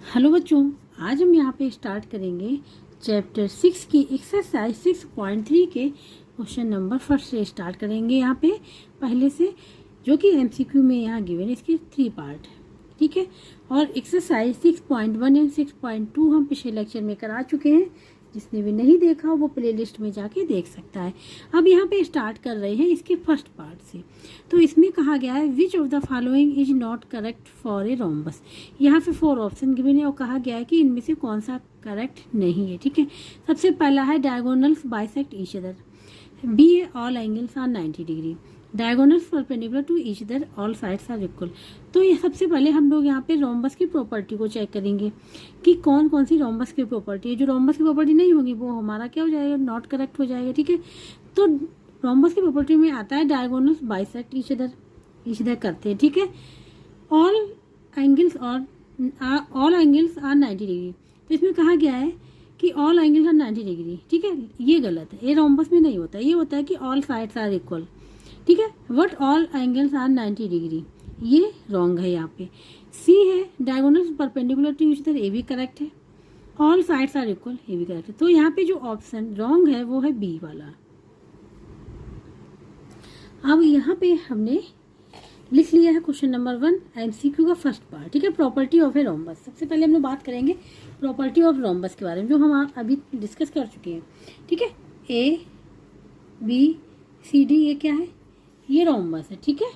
Hello बच्चों, आज हम यहाँ पे स्टार्ट करेंगे चैप्टर 6 की एक्सरसाइज 6.3 के क्वेश्चन नंबर फर्स्ट से स्टार्ट करेंगे। यहाँ पे पहले से जो कि एमसीक्यू में यहाँ गिवन इसके 3 पार्ट है, ठीक है। और एक्सरसाइज 6.1 एंड 6.2 हम पिछले लेक्चर में करा चुके हैं। जिसने भी नहीं देखा वो प्लेलिस्ट में जाके देख सकता है। अब यहाँ पे स्टार्ट कर रहे हैं इसके फर्स्ट पार्ट से। तो इसमें कहा गया है which of the following is not correct for a rhombus. यहाँ पे 4 ऑप्शन गिवन है और कहा गया है कि इनमें से कौन सा करेक्ट नहीं है, ठीक है। सबसे पहला है diagonals bisect each other, B a all angles are 90 degree, diagonals perpendicular to each other, all sides are equal. तो ये सबसे पहले हम लोग यहाँ पे रोम्बस की प्रॉपर्टी को चेक करेंगे कि कौन कौन सी रोम्बस की प्रॉपर्टी है। जो रोम्बस की प्रॉपर्टी नहीं होगी वो हमारा क्या हो जाएगा, नॉट करेक्ट हो जाएगा, ठीक है। तो रोम्बस की प्रॉपर्टी में आता है डायगोनल्स बाइसेक्ट ईच अदर करते हैं, ठीक है। All angles are 90 degree. तो इसमें कहा गया है कि ऑल एंगल्स आर 90 डिग्री, ठीक है। ये गलत है, ये रोम्बस में नहीं होता। ये होता है कि ऑल साइड्स आर इक्वल, ठीक है। But all angles are 90 degree, ये रॉन्ग है। यहाँ पे सी है diagonals perpendicular to each other, ये भी करेक्ट है। ऑल साइड्स आर इक्वल, ये भी करेक्ट है। तो यहाँ पे जो ऑप्शन रॉन्ग है वो है बी वाला। अब यहाँ पे हमने लिख लिया है क्वेश्चन नंबर 1 एमसीक्यू का फर्स्ट पार्ट, ठीक है। Property of a rhombus. सबसे पहले हम लोग बात करेंगे प्रॉपर्टी ऑफ रोम्बस के बारे में, जो हम अभी डिस्कस कर चुके हैं, ठीक है। ए बी सी डी, ये क्या है, ये रोम्बस है, ठीक है।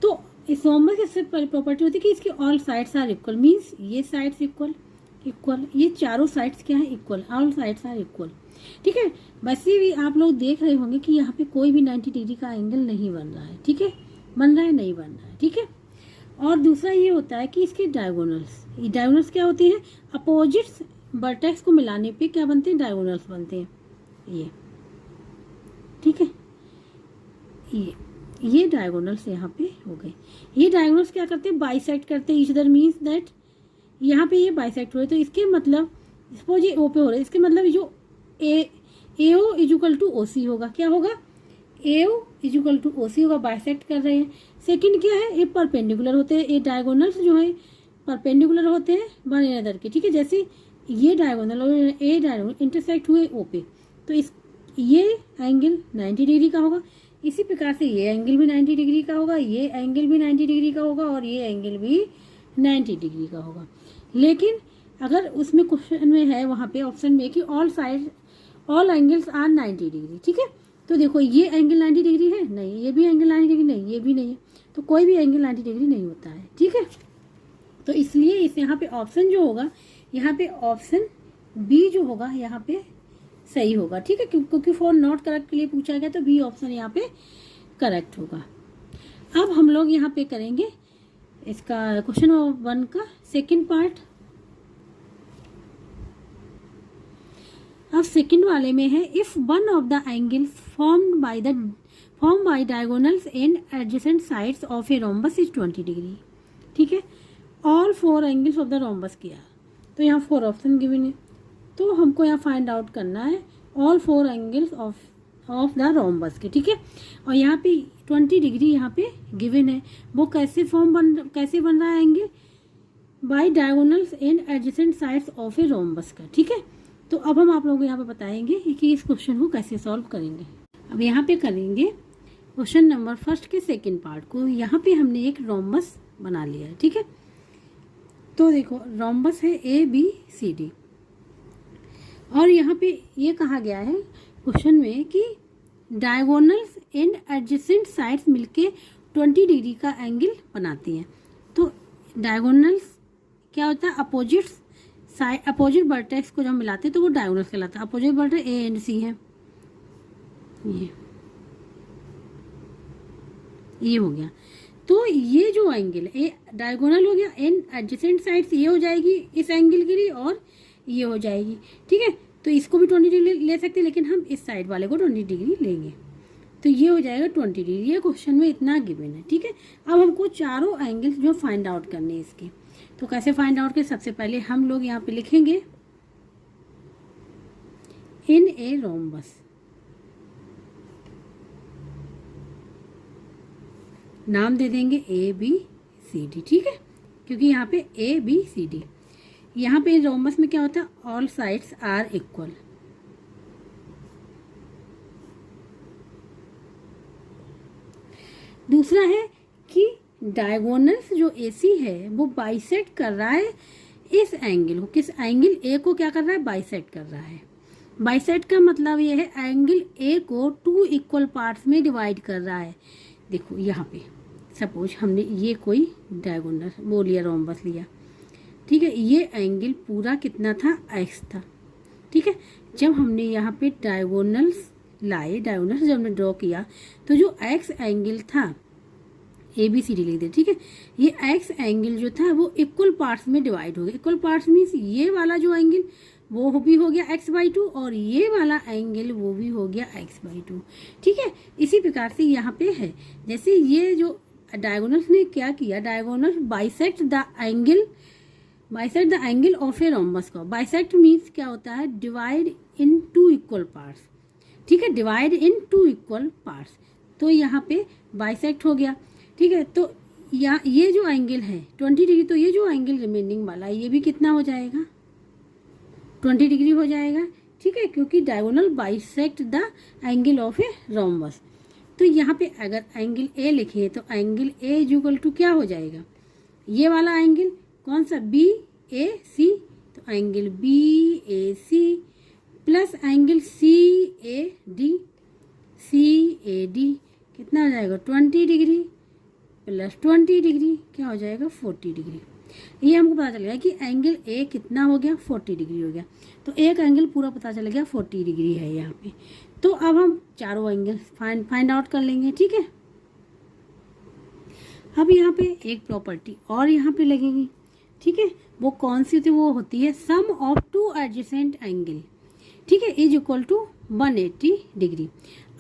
तो इस रोम्बस की सबसे पहली प्रॉपर्टी होती है कि इसकी all sides are equal, means ये साइड्स इक्वल, ये चारों साइड्स क्या है, equal, all sides are equal, ठीक है। वैसे भी आप लोग देख रहे होंगे कि यहाँ पे कोई भी 90 डिग्री का एंगल नहीं बन रहा है, ठीक है। बन रहा है, नहीं बन रहा है, ठीक है। और दूसरा ये होता है कि इसके डायगोनल्स क्या होते हैं, अपोजिट्स वर्टेक्स को मिलाने पे क्या बनते हैं, डायगोनल्स बनते हैं, ये, ठीक है। ये डायगोनल्स यहाँ पे हो गए। ये डायगोनल्स क्या करते हैं, बाइसेक्ट करते हैं ईच अदर, मींस दैट यहाँ पे ये बाइसेक्ट हो रहे, तो इसके मतलब सपोज ये ओ पे हो रहा है, इसके मतलब जो ए ओ इजुकल टू ओ सी होगा, क्या होगा, ए ओ इजुकल टू ओ सी होगा, बाइसेक्ट कर रहे हैं। सेकंड क्या है, ये परपेंडिकुलर होते हैं, ये डायगोनल्स जो है परपेंडिकुलर होते हैं वन अनदर के, ठीक है। जैसे ये डायगोनल और ए डायगोनल इंटरसेक्ट हुए ओ पे, तो ये एंगल 90 डिग्री का होगा। इसी प्रकार से ये एंगल भी 90 डिग्री का होगा, ये एंगल भी 90 डिग्री का होगा और ये एंगल भी 90 डिग्री का होगा। लेकिन अगर उसमें क्वेश्चन में है वहाँ पे ऑप्शन में कि ऑल एंगल्स आर 90 डिग्री, ठीक है। तो देखो ये एंगल 90 डिग्री है, नहीं, ये भी एंगल 90 डिग्री नहीं, ये भी नहीं है, तो कोई भी एंगल 90 डिग्री नहीं होता है, ठीक है। तो इसलिए इस यहाँ पे ऑप्शन जो होगा, यहाँ पे ऑप्शन बी जो होगा यहाँ पे सही होगा, ठीक है। क्योंकि फॉर नॉट करेक्ट के लिए पूछा गया, तो बी ऑप्शन यहाँ पे करेक्ट होगा। अब हम लोग यहाँ पे करेंगे इसका क्वेश्चन 1 का सेकंड पार्ट। अब सेकंड वाले में है if one of the angle form by diagonals and adjacent sides of a rhombus is 20 degree, ठीक है। All 4 angles of the rhombus किया, तो यहाँ 4 ऑप्शन गिवन है, तो हमको यहाँ फाइंड आउट करना है all 4 angles of the rhombus के, ठीक है। और यहाँ पे 20 डिग्री यहाँ पे गिवन है, वो कैसे बन रहा है angle, by diagonals and adjacent sides of a rhombus का, ठीक है। तो अब हम आप लोगों को यहाँ पे बताएंगे कि इस क्वेश्चन को कैसे सॉल्व करेंगे। अब यहाँ पे करेंगे क्वेश्चन नंबर फर्स्ट के सेकेंड पार्ट को। यहाँ पे हमने एक रोम्बस बना लिया है, ठीक है। तो देखो रोम्बस है ए बी सी डी, और यहाँ पे ये कहा गया है क्वेश्चन में कि डायगोनल्स एंड एडजेसेंट साइड्स मिलके 20 डिग्री का एंगल बनाती हैं। तो डायगोनल्स क्या होता है, अपोजिट वर्टेक्स को जब मिलाते हैं तो वो डायगोनल्स कहलाता है। अपोजिट वर्टेक्स ए एंड सी है, ये हो गया। तो ये जो एंगल है डायगोनल हो गया, एंड एडजेसेंट साइड्स ये हो जाएगी इस एंगल के लिए और ये हो जाएगी, ठीक है। तो इसको भी 20 डिग्री ले सकते हैं, लेकिन हम इस साइड वाले को 20 डिग्री लेंगे, तो ये हो जाएगा 20 डिग्री। ये क्वेश्चन में इतना गिवन है, ठीक है। अब हमको चारों एंगल्स जो फाइंड आउट करने हैं इसके, तो कैसे फाइंड आउट करें, सबसे पहले हम लोग यहाँ पे लिखेंगे इन ए रोम्बस, नाम दे देंगे ए बी सी डी, ठीक है, क्योंकि यहाँ पे ए बी सी डी। यहाँ पे रोमबस में क्या होता है, ऑल साइड्स आर इक्वल। दूसरा है कि डायगोनल्स जो AC है वो बाइसेक्ट कर रहा है इस एंगल को, किस एंगल A को क्या कर रहा है, बाइसेक्ट कर रहा है। बाइसेक्ट का मतलब ये है एंगल A को 2 इक्वल पार्ट्स में डिवाइड कर रहा है। देखो यहाँ पे सपोज हमने ये कोई डायगोनल वो लिया, रोमबस लिया, ठीक है, ये एंगल पूरा कितना था, x था, ठीक है। जब हमने यहाँ पे डायगोनल्स लाए, डायगोनल्स जब हमने ड्रॉ किया तो जो x एंगल था, ABCD लिख दे, ठीक है, ये x एंगल जो था वो इक्वल पार्ट्स में डिवाइड हो गया। इक्वल पार्ट्स मीन्स ये वाला जो एंगल वो भी हो गया x/2 और ये वाला एंगल वो भी हो गया x/2, ठीक है। इसी प्रकार से यहाँ पे है, जैसे ये जो डायगोनल्स ने क्या किया, diagonals bisect the angle of a rhombus को। बाइसेक्ट मीन्स क्या होता है, डिवाइड इन 2 इक्वल पार्ट्स, ठीक है, डिवाइड इन 2 इक्वल पार्ट्स। तो यहाँ पे बाइसेक्ट हो गया, ठीक है। तो ये जो एंगल है 20 डिग्री, तो ये जो एंगल रिमेनिंग वाला है ये भी कितना हो जाएगा, 20 डिग्री हो जाएगा, ठीक है, क्योंकि diagonal bisect the angle of a rhombus. तो यहाँ पे अगर एंगल A लिखे तो एंगल A इक्वल टू क्या हो जाएगा, ये वाला एंगल कौन सा, BAC, तो angle BAC plus angle CAD कितना हो जाएगा, 20 डिग्री प्लस 20 डिग्री क्या हो जाएगा, 40 डिग्री। ये हमको पता चल गया कि एंगल A कितना हो गया, 40 डिग्री हो गया। तो एक एंगल पूरा पता चल गया 40 डिग्री है यहाँ पे। तो अब हम चारों एंगल फाइंड आउट कर लेंगे, ठीक है। अब यहाँ पे एक प्रॉपर्टी और यहाँ पे लगेगी, ठीक है, वो कौन सी होती है, वो होती है सम ऑफ 2 एडजेसेंट एंगल, ठीक है, इज इक्वल टू 180 डिग्री।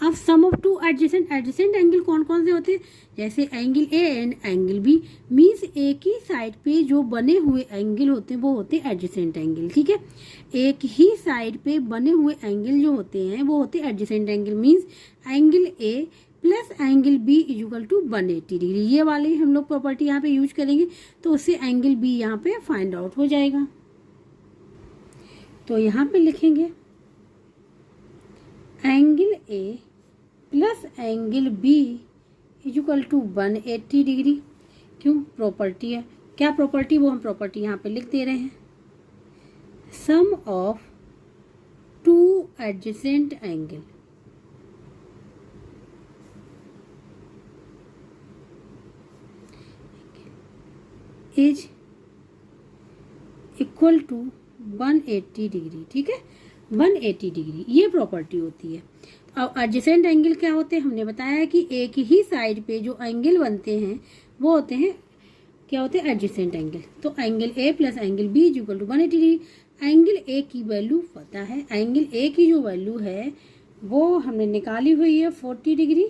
अब सम ऑफ 2 एडजेसेंट एंगल कौन कौन से होते हैं, जैसे angle A and angle B, means एक ही साइड पे जो बने हुए एंगल होते हैं वो होते हैं एडजेसेंट एंगल, ठीक है। एक ही साइड पे बने हुए एंगल जो होते हैं वो होते हैं adjacent angle, means angle A plus angle B equal to 180 degree. ये वाली हम लोग प्रॉपर्टी यहाँ पे यूज करेंगे, तो उससे एंगल B यहाँ पे फाइंड आउट हो जाएगा। तो यहाँ पे लिखेंगे angle A plus angle B equal to 180 degree. क्यों, प्रॉपर्टी है, क्या प्रॉपर्टी, वो हम प्रॉपर्टी यहाँ पे लिख दे रहे हैं, sum of 2 adjacent angle is equal to 180 degree, ठीक है, 180 डिग्री ये प्रॉपर्टी होती है। अब एडजेसेंट एंगल क्या होते हैं, हमने बताया है कि एक ही साइड पे जो एंगल बनते हैं वो होते हैं क्या होते हैं, एडजेसेंट एंगल। तो angle A plus angle B equal to 180 degree. Angle A की वैल्यू पता है, एंगल A की जो वैल्यू है वो हमने निकाली हुई है 40 degree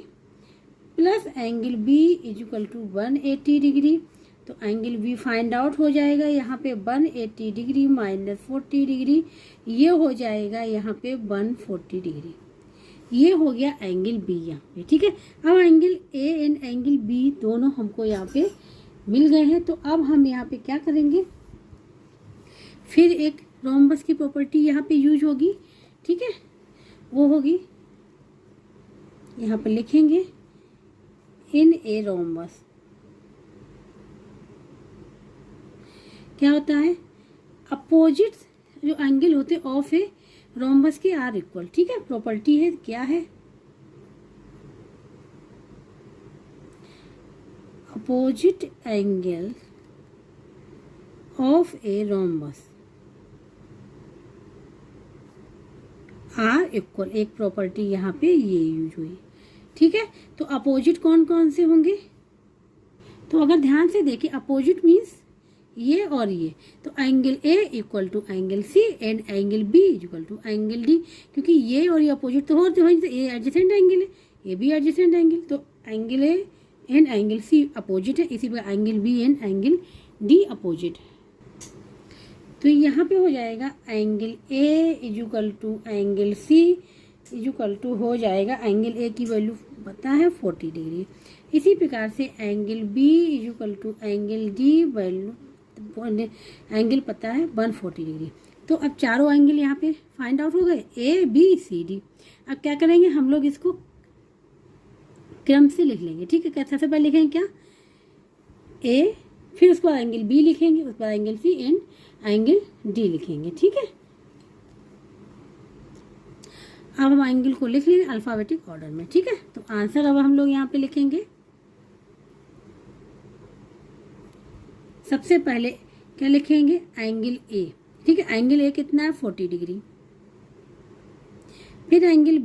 plus angle B equal to 180 degree. तो एंगल B फाइंड आउट हो जाएगा यहाँ पे 180 डिग्री माइनस 40 डिग्री, ये हो जाएगा यहाँ पे 140 डिग्री। ये हो गया एंगल B यहाँ पे, ठीक है। अब angle A and angle B दोनों हमको यहाँ पे मिल गए हैं। तो अब हम यहाँ पे क्या करेंगे, फिर एक रोम्बस की प्रॉपर्टी यहाँ पे यूज होगी, ठीक है, वो होगी यहाँ पे लिखेंगे इन ए रोम्बस क्या होता है, अपोजिट जो एंगल होते हैं ऑफ ए रोम्बस के आर इक्वल, ठीक है। प्रॉपर्टी है क्या है, opposite angle of a rhombus are equal, एक प्रॉपर्टी यहाँ पे ये यूज हुई, ठीक है। तो अपोजिट कौन कौन से होंगे, तो अगर ध्यान से देखें अपोजिट मीन्स ये और ये, तो angle A equal to angle C and angle B equal to angle D, क्योंकि ये और ये अपोजिट तो होते हैं, ये एडजेसेंट एंगल है, ये भी एडजेसेंट एंगल, तो angle A and angle C opposite है, इसी प्रकार angle B and angle D opposite है। तो यहाँ पे हो जाएगा angle A equal to angle C equal to हो जाएगा, एंगल A की वैल्यू पता है 40 डिग्री। इसी प्रकार से angle B equal to angle D value angle पता है 140 डिग्री। तो अब चारों एंगल यहाँ पे फाइंड आउट हो गए, ए बी सी डी। अब क्या करेंगे हम लोग, इसको क्रम से लिख लेंगे, ठीक है। सबसे पहले लिखेंगे क्या, ए, फिर उसके बाद एंगल बी लिखेंगे, उसके बाद angle C and angle D लिखेंगे, ठीक है। अब हम एंगल को लिख लेंगे अल्फाबेटिक ऑर्डर में, ठीक है। तो आंसर अब हम लोग यहाँ पे लिखेंगे। सबसे पहले क्या लिखेंगे, एंगल ए, ठीक है। एंगल ए कितना है 40 डिग्री। फिर एंगल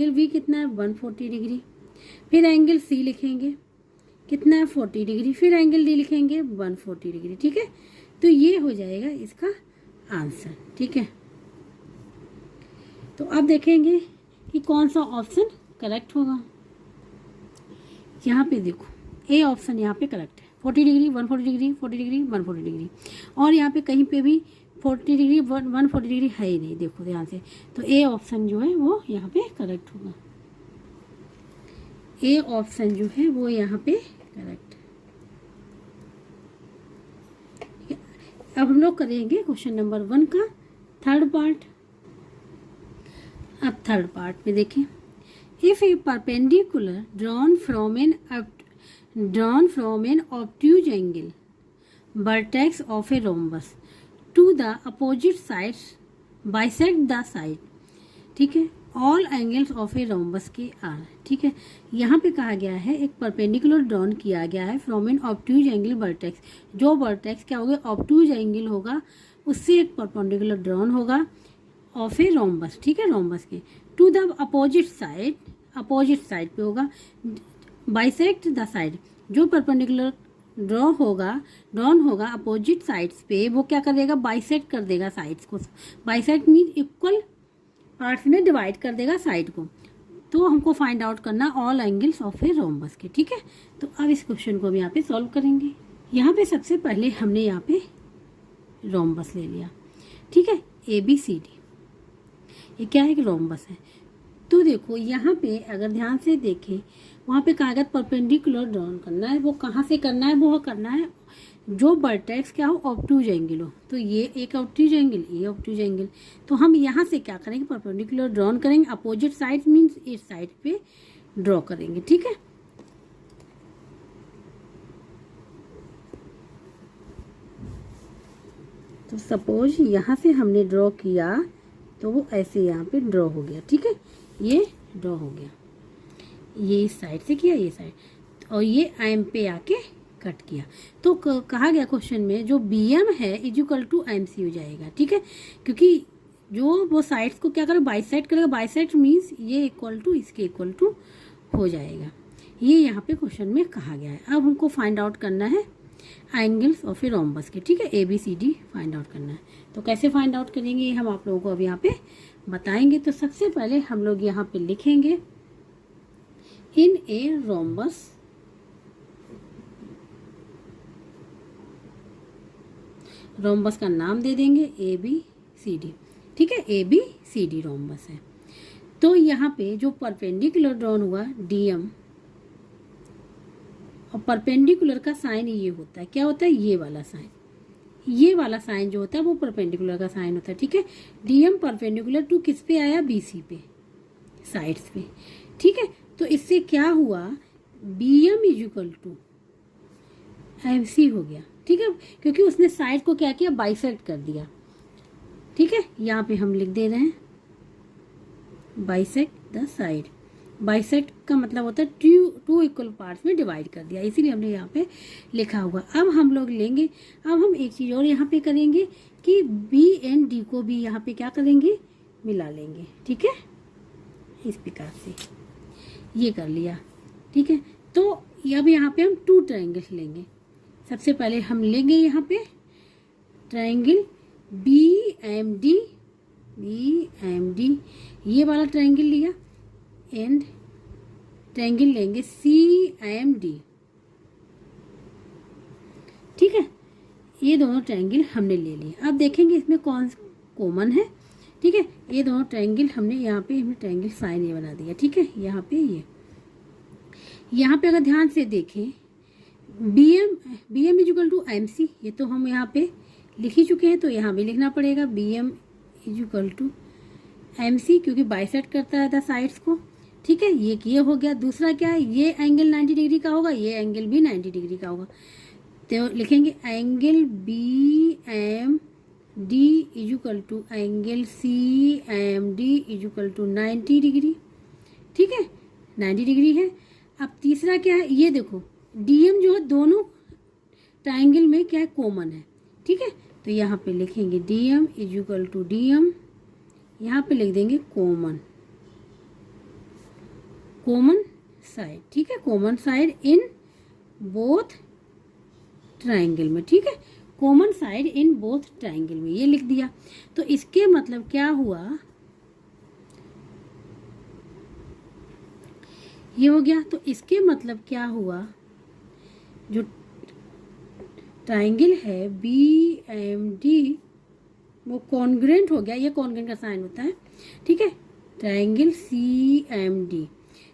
बी कितना है 140 डिग्री। फिर एंगल सी लिखेंगे कितना है 40 डिग्री। फिर एंगल डी लिखेंगे 140 डिग्री, ठीक है। तो ये हो जाएगा इसका आंसर, ठीक है। तो अब देखेंगे कि कौन सा ऑप्शन करेक्ट होगा। यहाँ पे देखो, ए ऑप्शन यहाँ पे करेक्ट है, 40 डिग्री 140 डिग्री 40 डिग्री 140 डिग्री, और यहाँ पे कहीं पे भी 40 डिग्री 140 डिग्री है ही नहीं, देखो ध्यान से। तो ए ऑप्शन जो है वो यहाँ पे करेक्ट होगा, ए ऑप्शन जो है वो यहाँ पे करेक्ट है। अब हम लोग करेंगे क्वेश्चन नंबर 1 का थर्ड पार्ट। अब थर्ड पार्ट में देखें, if a perpendicular drawn from an obtuse angle vertex of a rhombus to the opposite sides bisect the side, ठीक है, all angles of a rhombus के आर, ठीक है। यहाँ पे कहा गया है एक परपेंडिकुलर ड्रॉन किया गया है from an obtuse angle vertex, जो वर्टेक्स क्या होगा, ऑब्ट्यूज एंगल होगा, उससे एक परपेंडिकुलर ड्रॉन होगा ऑफ ए रोम्बस, ठीक है, रोम्बस के, टू द अपोजिट साइड पे होगा, बाइसेक्ट द साइड, जो परपेंडिकुलर ड्रॉन होगा अपोजिट साइड्स पे, वो क्या करेगा, बाइसेक्ट कर देगा साइड्स को। बाइसेक्ट मीन इक्वल पार्ट्स में डिवाइड कर देगा साइड को। तो हमको फाइंड आउट करना all angles of a rhombus के, ठीक है। तो अब इस क्वेश्चन को हम यहाँ पे सॉल्व करेंगे। यहाँ पे सबसे पहले हमने यहाँ पे रोम्बस ले लिया, ठीक है, ए बी सी डी, ये क्या है कि रोम्बस है। तो देखो यहाँ पे अगर ध्यान से देखें, वहाँ पे कागज परपेंडिकुलर ड्रॉन करना है, वो कहाँ से करना है, वो करना है जो वर्टेक्स क्या हो, ऑब्ट्यूज एंगल हो। तो ये एक ऑब्ट्यूज एंगल, ये ऑब्ट्यूज एंगल, तो हम यहाँ से क्या करेंगे, परपेंडिकुलर ड्रॉन करेंगे, अपोजिट साइड मीन्स इस साइड पे ड्रॉ करेंगे, ठीक है। तो सपोज यहाँ से हमने ड्रॉ किया तो वो ऐसे यहाँ पे ड्रॉ हो गया, ठीक है, ये ड्रॉ हो गया, ये इस साइड से किया, ये साइड, और ये एम पे आके कट किया। तो कहा गया क्वेश्चन में जो बी एम है इक्वल टू एम सी हो जाएगा, ठीक है, क्योंकि जो वो साइड्स को क्या करेगा, बाइसेक्ट करेगा, बाइसेक्ट मीन्स ये इक्वल टू इसके इक्वल टू हो जाएगा। ये यहाँ पे क्वेश्चन में कहा गया है। अब हमको फाइंड आउट करना है एंगल्स ऑफ ए रोम्बस के, ठीक है, A B C D find out करना है। तो कैसे फाइंड आउट करेंगे ये हम आप लोगों को अब यहाँ पे बताएंगे। तो सबसे पहले हम लोग यहाँ पे लिखेंगे इन ए रोम्बस, रोम्बस का नाम दे देंगे ए बी सी डी, ठीक है, A B C D rhombus है। तो यहाँ पे जो परपेंडिकुलर ड्रॉन हुआ डी एम, और परपेंडिकुलर का साइन ये होता है, क्या होता है, ये वाला साइन, ये वाला साइन जो होता है वो परपेंडिकुलर का साइन होता है, ठीक है। डीएम परपेंडिकुलर टू किस पे आया, बीसी पे, साइड्स पे, ठीक है। तो इससे क्या हुआ, BM is equal to MC हो गया, ठीक है, क्योंकि उसने साइड को क्या किया, बाइसेक्ट कर दिया, ठीक है। यहाँ पे हम लिख दे रहे हैं बाइसेक्ट द साइड, बाइसेक्ट का मतलब होता है टू इक्वल पार्ट्स में डिवाइड कर दिया, इसीलिए हमने यहाँ पे लिखा हुआ। अब हम लोग लेंगे, अब हम एक चीज़ और यहाँ पे करेंगे कि बी एंड डी को भी यहाँ पे क्या करेंगे, मिला लेंगे, ठीक है, इस प्रकार से ये कर लिया, ठीक है। तो अब यहाँ पे हम 2 ट्रायंगल्स लेंगे। सबसे पहले हम लेंगे यहाँ पे ट्रायंगल बी एम डी, ये वाला ट्रायंगल लिया, एंड ट्रायंगल लेंगे सी एम डी, ठीक है, ये दोनों ट्रायंगल हमने ले लिए। अब देखेंगे इसमें कौन कॉमन है, ठीक है। ये दोनों ट्रायंगल हमने यहाँ पे ट्रायंगल साइन ये बना दिया, ठीक है। यहाँ पे ये, यहाँ पे अगर ध्यान से देखें B M is equal to M C, ये तो हम यहाँ पे लिख ही चुके हैं, तो यहाँ भी लिखना पड़ेगा B M is equal to M C, क्योंकि बाइसेक्ट करता है द साइड्स को। ठीक है, ये हो गया। दूसरा क्या है, ये एंगल 90 डिग्री का होगा, ये एंगल भी 90 डिग्री का होगा, तो लिखेंगे angle B M D is equal to angle C M D is equal to 90 degree. ठीक है, 90 डिग्री है। अब तीसरा क्या है, ये देखो डीएम जो है दोनों ट्राइंगल में क्या है, कॉमन है। ठीक है, तो यहाँ पे लिखेंगे DM is equal to DM, यहाँ पे लिख देंगे कॉमन साइड। ठीक है, common side in both triangle में। ठीक है, common side in both triangle में, ये लिख दिया। तो इसके मतलब क्या हुआ, ये हो गया। तो इसके मतलब क्या हुआ, जो ट्राइंगल है बी एम डी वो कॉन्ग्रेंट हो गया, ये कॉन्ग्रेंट का साइन होता है। ठीक है, ट्राइंगल सी एम डी।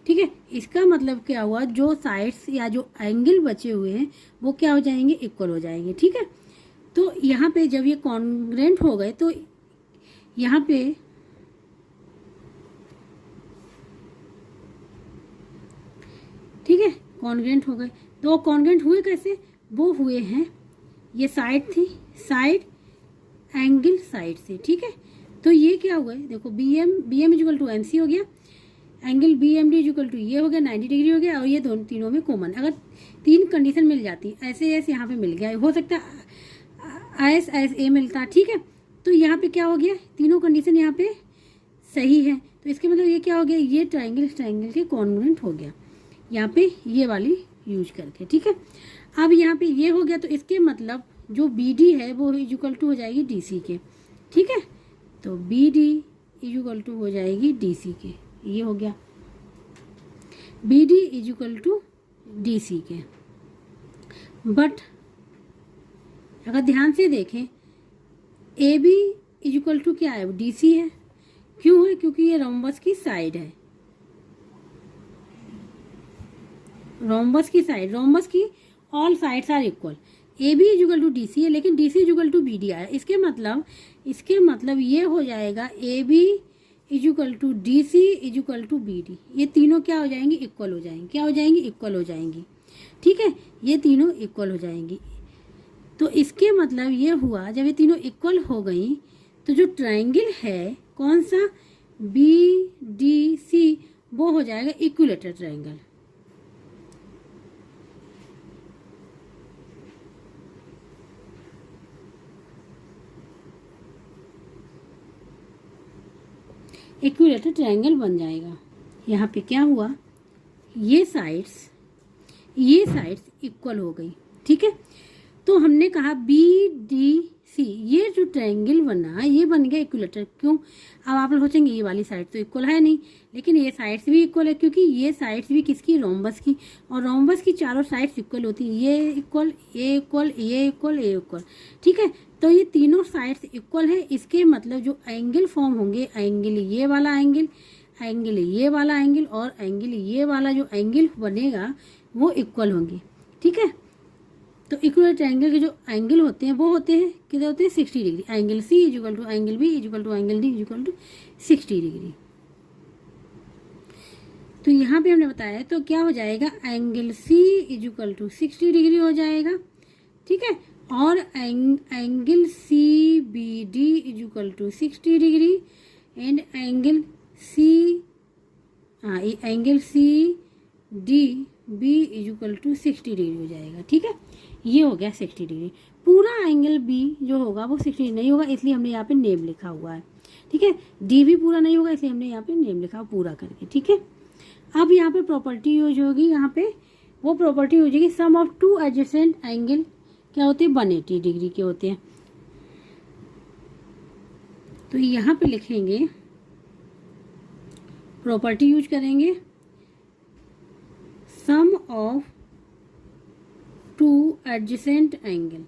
ठीक है, इसका मतलब क्या हुआ, जो साइड्स या जो एंगल बचे हुए हैं वो क्या हो जाएंगे, इक्वल हो जाएंगे। ठीक है, तो यहाँ पे जब ये कॉन्ग्रेंट हो गए तो यहाँ पे ठीक है कॉन्ग्रेंट हो गए। तो कॉन्ग्रेंट हुए कैसे, वो हुए हैं, ये साइड थी, साइड एंगल साइड से। ठीक है, तो ये क्या हुआ है, देखो B M is equal to M C हो गया, angle B M D is equal to ये हो गया 90 डिग्री हो गया, और ये दोनों तीनों में कॉमन। अगर तीन कंडीशन मिल जाती, ऐसे ऐसे यहाँ पे मिल गया, हो सकता है एस एस ए मिलता। ठीक है, तो यहाँ पे क्या हो गया, तीनों कंडीशन यहाँ पे सही है, तो इसके मतलब ये क्या हो गया, ये ट्राइंगल के कॉन्ग्रुएंट हो गया यहाँ पे ये वाली यूज करके। ठीक है, अब यहाँ पे ये हो गया, तो इसके मतलब जो बी डी है वो इज इक्वल टू हो जाएगी डी सी के। ठीक है, तो B D is equal to हो जाएगी डी सी के, ये हो गया B D is equal to D C के। बट अगर ध्यान से देखें A B is equal to क्या है, डी सी है। क्यों है, क्योंकि ये रोम्बस की साइड है, रोम्बस की all sides are equal. A B is equal to D C है, लेकिन D C is equal to B D आया। इसके मतलब ये हो जाएगा A B is equal to D C is equal to B D, ये तीनों क्या हो जाएंगे, इक्वल हो जाएंगे। क्या हो जाएंगी, इक्वल हो जाएंगी। ठीक है, ये तीनों इक्वल हो जाएंगी। तो इसके मतलब ये हुआ, जब ये तीनों इक्वल हो गई तो जो ट्राइंगल है कौन सा, बी डी सी, वो हो जाएगा इक्विलेटरल ट्राइंगल। इक्विलेटरल ट्रायंगल बन जाएगा। यहाँ पे क्या हुआ, ये साइड्स इक्वल हो गई। ठीक है, तो हमने कहा बी डी सी, ये जो ट्रायंगल बना ये बन गया इक्विलेटरल। क्यों, अब आप लोग सोचेंगे ये वाली साइड तो इक्वल है नहीं, लेकिन ये साइड्स भी इक्वल है, क्योंकि ये साइड्स भी किसकी, रोम्बस की, और रोम्बस की चारों साइड्स इक्वल होती है, ये इक्वल, ये इक्वल, ये इक्वल, ये इक्वल। ठीक है, तो ये तीनों साइड्स इक्वल है। इसके मतलब जो एंगल फॉर्म होंगे, एंगल ये वाला एंगल, एंगल ये वाला एंगल और एंगल ये वाला जो एंगल बनेगा वो इक्वल होंगे। ठीक है, तो इक्विलेटरल ट्रायंगल के जो एंगल होते हैं वो होते हैं कितने होते हैं, 60 degree. Angle C is equal to angle B is equal to angle D is equal to 60 degree. तो यहाँ पे हमने बताया, तो क्या हो जाएगा, angle C is equal to 60 degree हो जाएगा। ठीक है, और angle C B D is equal to 60 degree and angle C D B is equal to 60 degree हो जाएगा। ठीक है, ये हो गया 60 डिग्री। पूरा एंगल बी जो होगा वो 60 नहीं होगा, इसलिए हमने यहाँ पे नेम लिखा हुआ है। ठीक है, डी भी पूरा नहीं होगा, इसलिए हमने यहाँ पे नेम लिखा पूरा करके। ठीक है, अब यहाँ पे प्रॉपर्टी यूज होगी, यहाँ पे वो प्रॉपर्टी हो जाएगी, सम ऑफ टू एडजेसेंट एंगल क्या होते हैं, 180 डिग्री के होते हैं। तो यहाँ पे लिखेंगे, प्रॉपर्टी यूज करेंगे, sum of two adjacent angle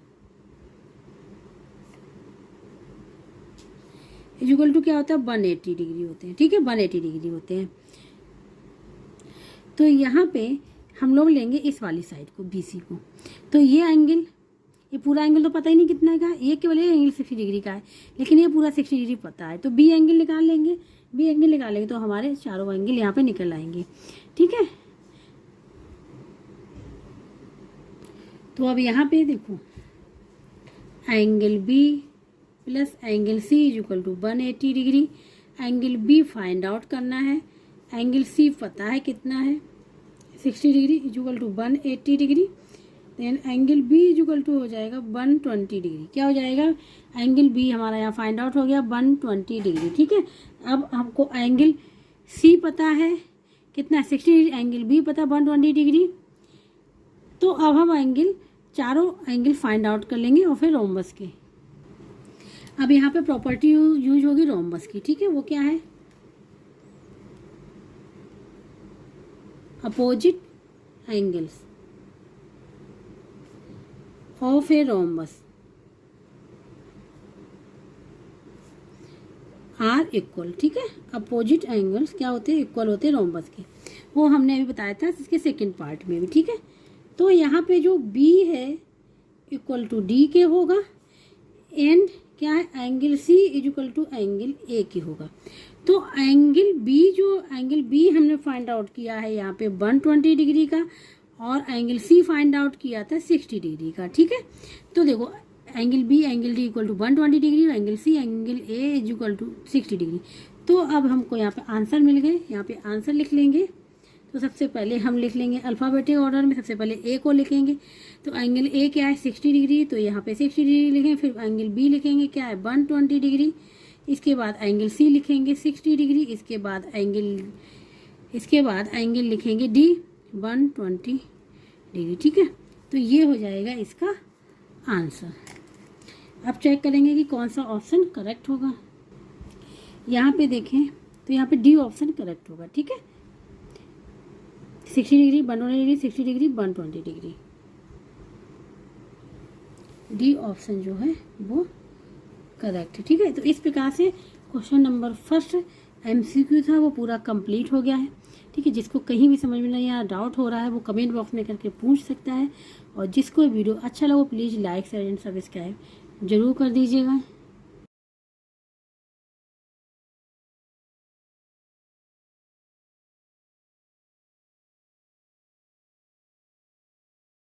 equal to क्या होता है, 180 डिग्री होते हैं। ठीक है, 180 डिग्री होते हैं। तो यहाँ पे हम लोग लेंगे इस वाली साइड को, BC को। तो ये एंगल, ये पूरा एंगल तो पता ही नहीं कितना का, ये केवल ये एंगल 60 डिग्री का है, लेकिन ये पूरा 60 डिग्री पता है। तो बी एंगल निकाल लेंगे, बी एंगल निकालेंगे तो हमारे चारों एंगल यहाँ पे निकल आएंगे। ठीक है, तो अब यहाँ पे देखो angle B plus angle C is equal to 180 degree. Angle B find out करना है, एंगल सी पता है कितना है 60 degree is equal to 180 degree. Then angle B is equal to हो जाएगा 120 डिग्री। क्या हो जाएगा, एंगल बी हमारा यहाँ फाइंड आउट हो गया 120 डिग्री। ठीक है, अब हमको एंगल सी पता है कितना 60 डिग्री, एंगल बी पता 120 डिग्री। तो अब हम एंगल चारों एंगल फाइंड आउट कर लेंगे और फिर रोम्बस के। अब यहाँ पे प्रॉपर्टी यूज होगी रोम्बस की। ठीक है, वो क्या है, opposite angles of a rhombus are equal. ठीक है, अपोजिट एंगल्स क्या होते हैं, इक्वल होते हैं रोम्बस के। वो हमने अभी बताया था इसके सेकंड पार्ट में भी। ठीक है, तो यहाँ पे जो बी है इक्वल टू डी के होगा एंड क्या है, angle C is equal to angle A की होगा। तो एंगल बी हमने फाइंड आउट किया है यहाँ पे 120 डिग्री का, और एंगल सी फाइंड आउट किया था 60 डिग्री का। ठीक है, तो देखो angle B angle D equal to 120 degree और angle C angle A is equal to 60 degree. तो अब हमको यहाँ पे आंसर मिल गए, यहाँ पे आंसर लिख लेंगे। तो सबसे पहले हम लिख लेंगे अल्फ़ाबेटिक ऑर्डर में, सबसे पहले ए को लिखेंगे। तो एंगल ए क्या है 60 डिग्री, तो यहाँ पे 60 डिग्री लिखेंगे। फिर एंगल बी लिखेंगे क्या है 120 डिग्री। इसके बाद एंगल सी लिखेंगे 60 डिग्री। इसके बाद एंगल लिखेंगे डी 120 डिग्री। ठीक है, तो ये हो जाएगा इसका आंसर। अब चेक करेंगे कि कौन सा ऑप्शन करेक्ट होगा। यहाँ पे देखें तो यहाँ पे डी ऑप्शन करेक्ट होगा। ठीक है, 60 degree 120 degree 60 degree 120 degree, D option जो है वो करेक्ट है। ठीक है, तो इस प्रकार से क्वेश्चन नंबर फर्स्ट एमसीक्यू था वो पूरा कंप्लीट हो गया है। ठीक है, जिसको कहीं भी समझ में नहीं आ डाउट हो रहा है वो कमेंट बॉक्स में करके पूछ सकता है। और जिसको वीडियो अच्छा लगा please like share and subscribe जरूर कर दीजिएगा।